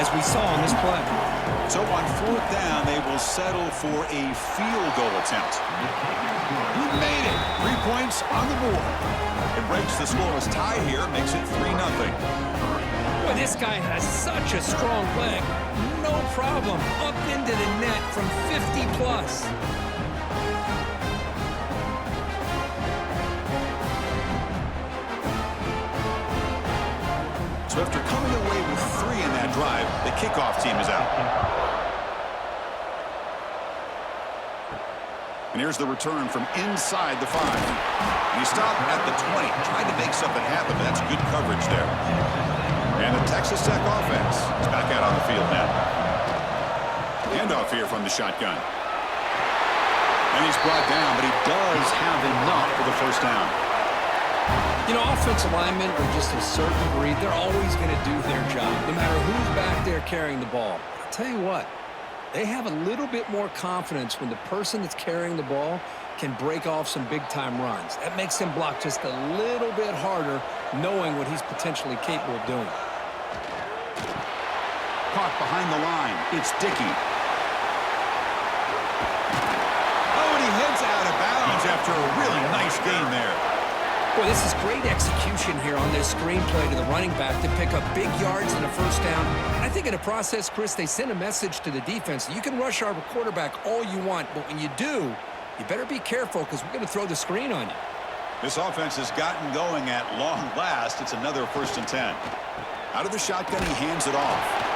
as we saw in this play. So on fourth down, they will settle for a field goal attempt. He made it. 3 points on the board. It breaks the scoreless tie here, makes it 3-0. Boy, this guy has such a strong leg. No problem. Up into the net from 50 plus. So after coming away with 3 in that drive, the kickoff team is out. And here's the return from inside the 5. And he stopped at the 20, tried to make something happen, but that's good coverage there. And the Texas Tech offense is back out on the field now. Handoff here from the shotgun. And he's brought down, but he does have enough for the first down. You know, offensive linemen are just a certain breed. They're always going to do their job, no matter who's back there carrying the ball. I'll tell you what, they have a little bit more confidence when the person that's carrying the ball can break off some big-time runs. That makes him block just a little bit harder, knowing what he's potentially capable of doing. Caught behind the line. It's Dickey. Oh, and he heads out of bounds after a really nice game there. Boy, this is great execution here on this screenplay to the running back to pick up big yards and a first down. I think in the process, Chris, they send a message to the defense. You can rush our quarterback all you want, but when you do, you better be careful because we're going to throw the screen on you. This offense has gotten going at long last. It's another 1st and 10. Out of the shotgun, he hands it off.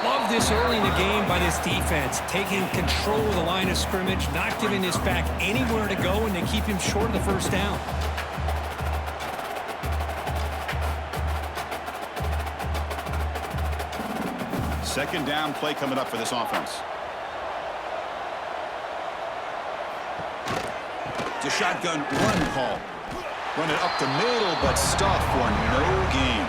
Love this early in the game by this defense, taking control of the line of scrimmage, not giving this back anywhere to go, and they keep him short of the first down. Second down play coming up for this offense. It's a shotgun run call. Run it up the middle, but stuff for no gain.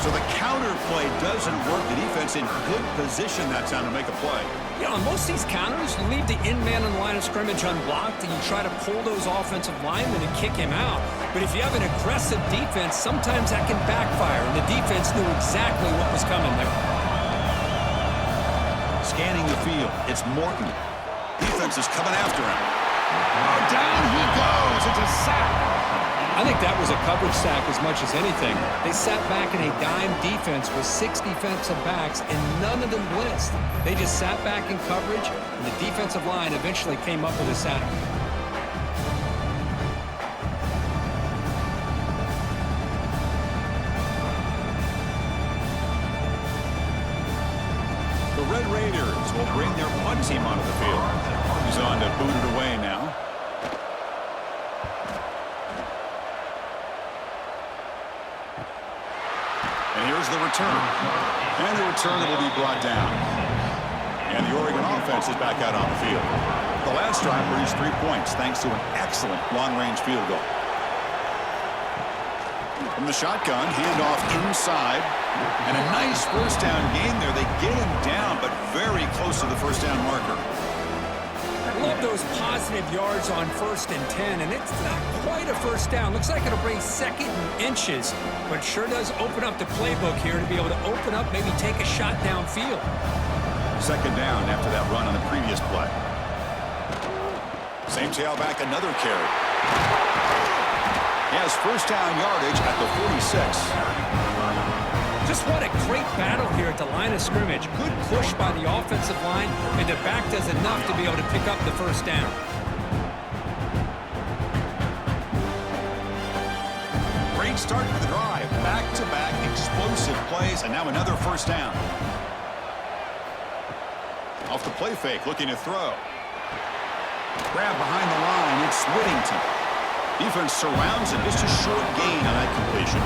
So the counter play doesn't work. The defense in good position that time to make a play. You know, on most of these counters, you leave the in man on the line of scrimmage unblocked, and you try to pull those offensive linemen and kick him out. But if you have an aggressive defense, sometimes that can backfire, and the defense knew exactly what was coming there. Scanning the field, it's Morton. Defense is coming after him. Oh, down he goes. It's a sack. I think that was a coverage sack as much as anything. They sat back in a dime defense with 6 defensive backs, and none of them blitzed. They just sat back in coverage, and the defensive line eventually came up with a sack. The Red Raiders will bring their punt team onto the field. He's on to boot it away now. And here's the return. And the return will be brought down. And the Oregon offense is back out on the field. The last drive produced 3 points thanks to an excellent long-range field goal. From the shotgun, handoff inside. And a nice first down gain there. They get him down, but very close to the first down marker. I love those positive yards on 1st and 10, and it's not quite a first down. Looks like it'll bring 2nd and inches, but sure does open up the playbook here to be able to open up, maybe take a shot downfield. 2nd down after that run on the previous play. Same tailback, another carry. He has first down yardage at the 46. Just what a great battle here at the line of scrimmage. Good push by the offensive line, and the back does enough to be able to pick up the first down. Great start to the drive. Back-to-back explosive plays, and now another first down. Off the play fake, looking to throw. Grab behind the line, it's Whittington. Defense surrounds him, just a short gain on that completion.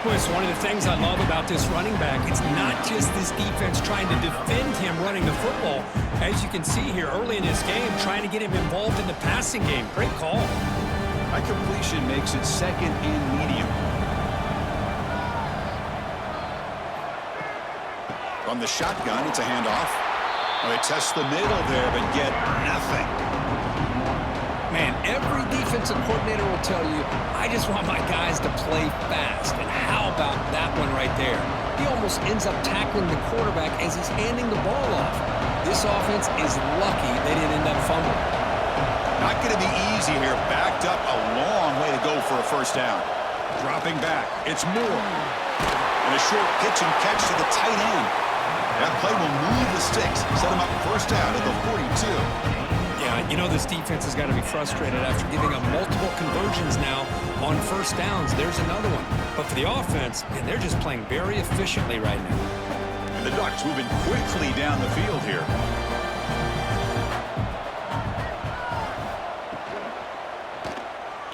Boy, it's one of the things I love about this running back. It's not just this defense trying to defend him running the football. As you can see here early in this game, trying to get him involved in the passing game. Great call. That completion makes it 2nd and medium. From the shotgun, it's a handoff. Well, they test the middle there, but get nothing. Man, every defensive defensive coordinator will tell you, I just want my guys to play fast. And how about that one right there? He almost ends up tackling the quarterback as he's handing the ball off. This offense is lucky they didn't end up fumbling. Not going to be easy here. Backed up a long way to go for a first down. Dropping back. It's Moore. And a short pitch and catch to the tight end. That play will move the sticks. Set him up first down at the 42. Yeah, you know this defense has got to be frustrated after giving up multiple conversions now on first downs. There's another one. But for the offense, and they're just playing very efficiently right now. And the Ducks moving quickly down the field here.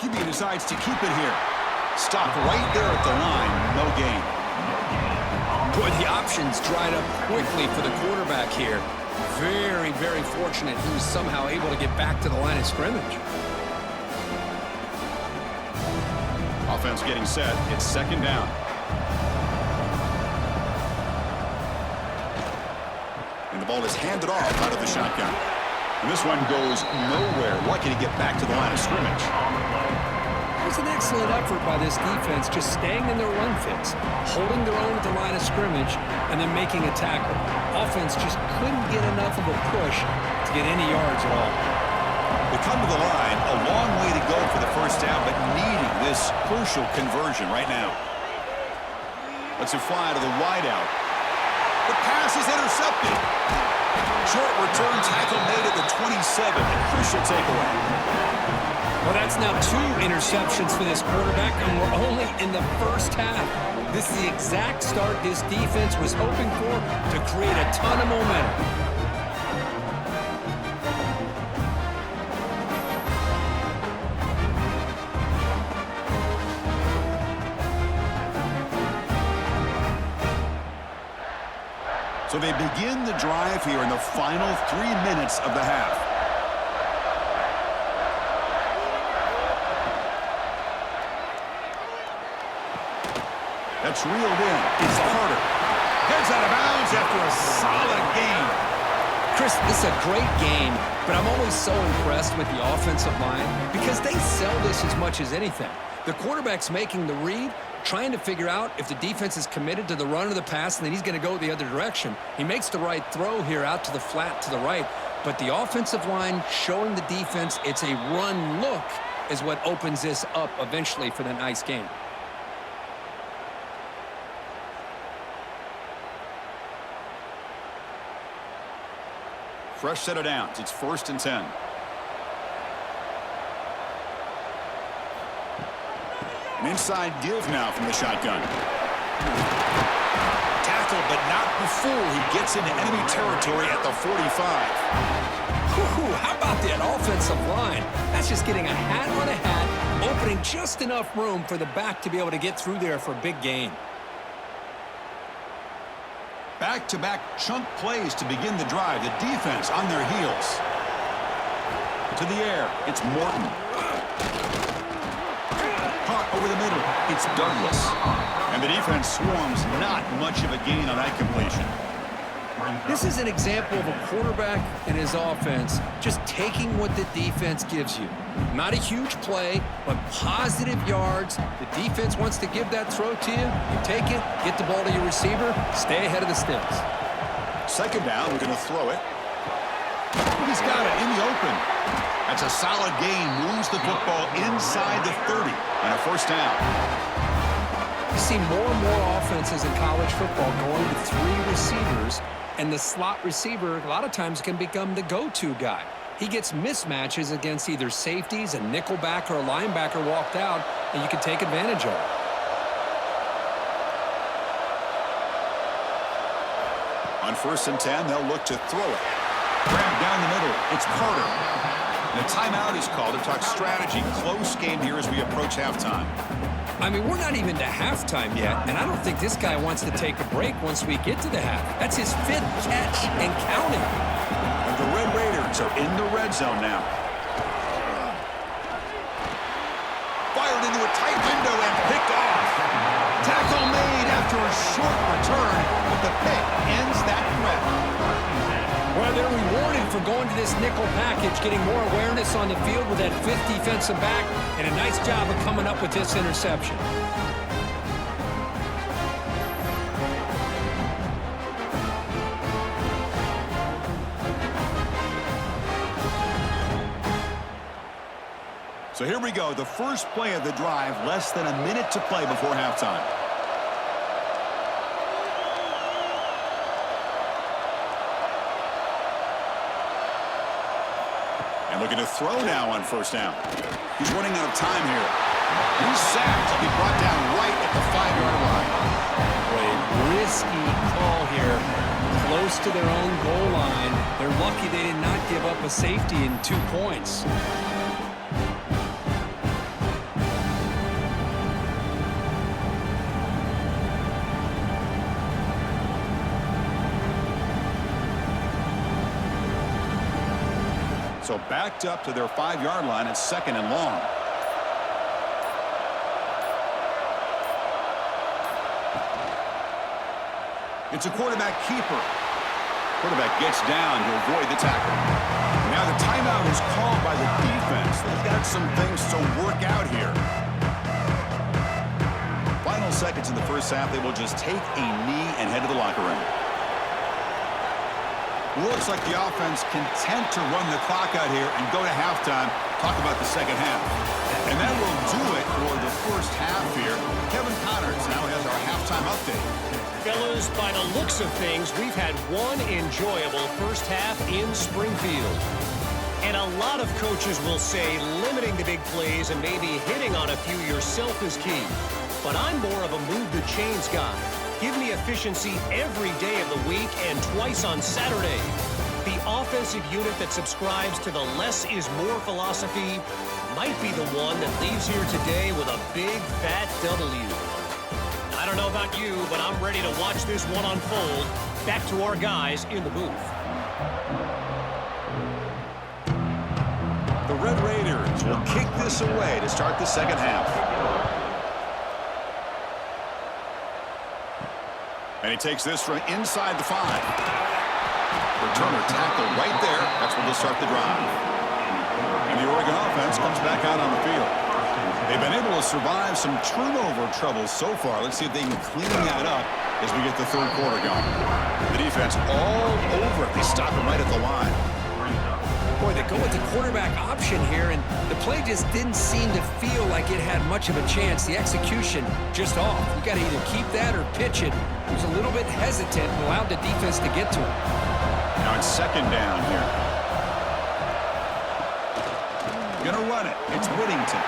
QB decides to keep it here. Stop right there at the line. No gain. Boy, the options dried up quickly for the quarterback here. Very, very fortunate he was somehow able to get back to the line of scrimmage. Offense getting set. It's second down. And the ball is handed off out of the shotgun. And this one goes nowhere. Lucky to get back to the line of scrimmage. It was an excellent effort by this defense, just staying in their run fits, holding their own at the line of scrimmage, and then making a tackle. Offense just couldn't get enough of a push to get any yards at all. They come to the line, a long way to go for the first down, but needing this crucial conversion right now. Let's fly to the wideout. The pass is intercepted. Short return tackle made at the 27. A crucial takeaway. Well, that's now 2 interceptions for this quarterback, and we're only in the first half. This is the exact start this defense was hoping for to create a ton of momentum. So they begin the drive here in the final 3 minutes of the half. That's reeled in. It's Carter. Heads out of bounds after a solid game. Chris, this is a great game, but I'm always so impressed with the offensive line because they sell this as much as anything. The quarterback's making the read, trying to figure out if the defense is committed to the run or the pass, and then he's going to go the other direction. He makes the right throw here out to the flat to the right, but the offensive line showing the defense it's a run look is what opens this up eventually for the nice game. Fresh set of downs. It's 1st and 10. An inside give now from the shotgun. Tackle, but not before he gets into enemy territory at the 45. How about that offensive line? That's just getting a hat on a hat, opening just enough room for the back to be able to get through there for a big gain. Back-to-back chunk plays to begin the drive. The defense on their heels. To the air. It's Morton. Caught over the middle. It's Douglas. And the defense swarms. Not much of a gain on that completion. This is an example of a quarterback and his offense just taking what the defense gives you. Not a huge play, but positive yards. The defense wants to give that throw to you. You take it, get the ball to your receiver, stay ahead of the sticks. Second down, we're going to throw it. He's got it in the open. That's a solid gain. Moves the football inside the 30 and a first down. You see more and more offenses in college football going to 3 receivers, and the slot receiver a lot of times can become the go-to guy. He gets mismatches against either safeties, a nickelback, or a linebacker walked out, and you can take advantage of it. On 1st and 10, they'll look to throw it. Grab down the middle. It's Carter. And a timeout is called to talk strategy. Close game here as we approach halftime. I mean, we're not even to halftime yet, and I don't think this guy wants to take a break once we get to the half. That's his 5th catch and counting. And the Red Raiders are in the red zone now. Fired into a tight window and picked off. Tackle made after a short return, but the pick ends that threat. Well, they're rewarded for going to this nickel package, getting more awareness on the field with that fifth defensive back, and a nice job of coming up with this interception. So here we go, the first play of the drive, less than a minute to play before halftime. And looking to throw now on first down. He's running out of time here. He's sacked. He'll be brought down right at the 5-yard line. A risky call here, close to their own goal line. They're lucky they did not give up a safety in 2 points. So backed up to their 5-yard line at 2nd and long. It's a quarterback keeper. Quarterback gets down to avoid the tackle. Now the timeout is called by the defense. They've got some things to work out here. Final seconds in the first half, they will just take a knee and head to the locker room. Looks like the offense content to run the clock out here and go to halftime. Talk about the second half. And that will do it for the first half here. Kevin Connors now has our halftime update. Fellas, by the looks of things, we've had one enjoyable first half in Springfield. And a lot of coaches will say limiting the big plays and maybe hitting on a few yourself is key. But I'm more of a move the chains guy. Give me efficiency every day of the week and twice on Saturday. The offensive unit that subscribes to the less is more philosophy might be the one that leaves here today with a big fat W. I don't know about you, but I'm ready to watch this one unfold. Back to our guys in the booth. The Red Raiders will kick this away to start the second half. And he takes this from inside the 5. Returner tackle right there. That's where they'll start the drive. And the Oregon offense comes back out on the field. They've been able to survive some turnover troubles so far. Let's see if they can clean that up as we get the third quarter going. The defense all over it. They stop him right at the line. Boy, they go with the quarterback option here, and the play just didn't seem to feel like it had much of a chance. The execution just off. You got to either keep that or pitch it. He was a little bit hesitant and allowed the defense to get to him. Now it's second down here. Gonna run it. It's Whittington.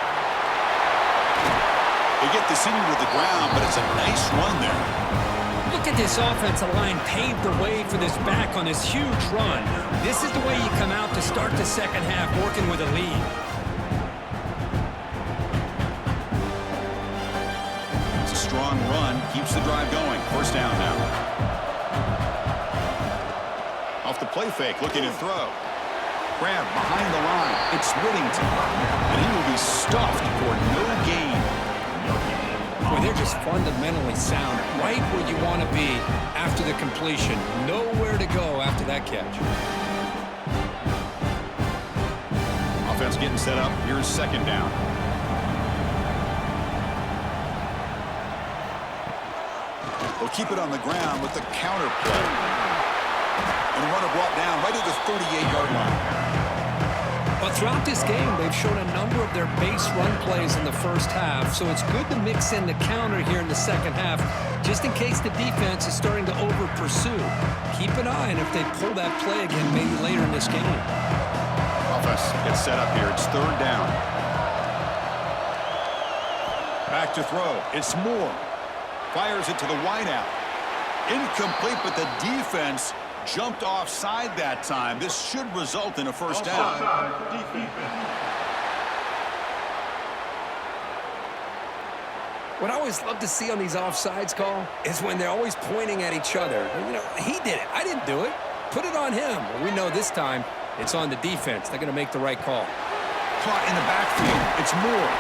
They get the senior to the ground, but it's a nice run there. Look at this offensive line paved the way for this back on this huge run. This is the way you come out to start the second half working with a lead. It's a strong run. Keeps the drive going. First down now. Off the play fake. Looking to throw. Grab behind the line. It's Whittington. And he will be stuffed for no gain. Boy, they're just fundamentally sound, right where you want to be after the completion. Nowhere to go after that catch. Offense getting set up. Here's second down. They'll keep it on the ground with the counter play. And the runner brought down right at the 38-yard line. But throughout this game, they've shown a number of their base run plays in the first half, so it's good to mix in the counter here in the second half, just in case the defense is starting to over-pursue. Keep an eye on if they pull that play again maybe later in this game. Offense gets set up here. It's third down. Back to throw. It's Moore. Fires it to the wideout. Incomplete, but the defense jumped offside that time. This should result in a first down. What I always love to see on these offsides call is when they're always pointing at each other. You know, he did it. I didn't do it. Put it on him. Well, we know this time it's on the defense. They're going to make the right call. Caught in the backfield. It's Moore.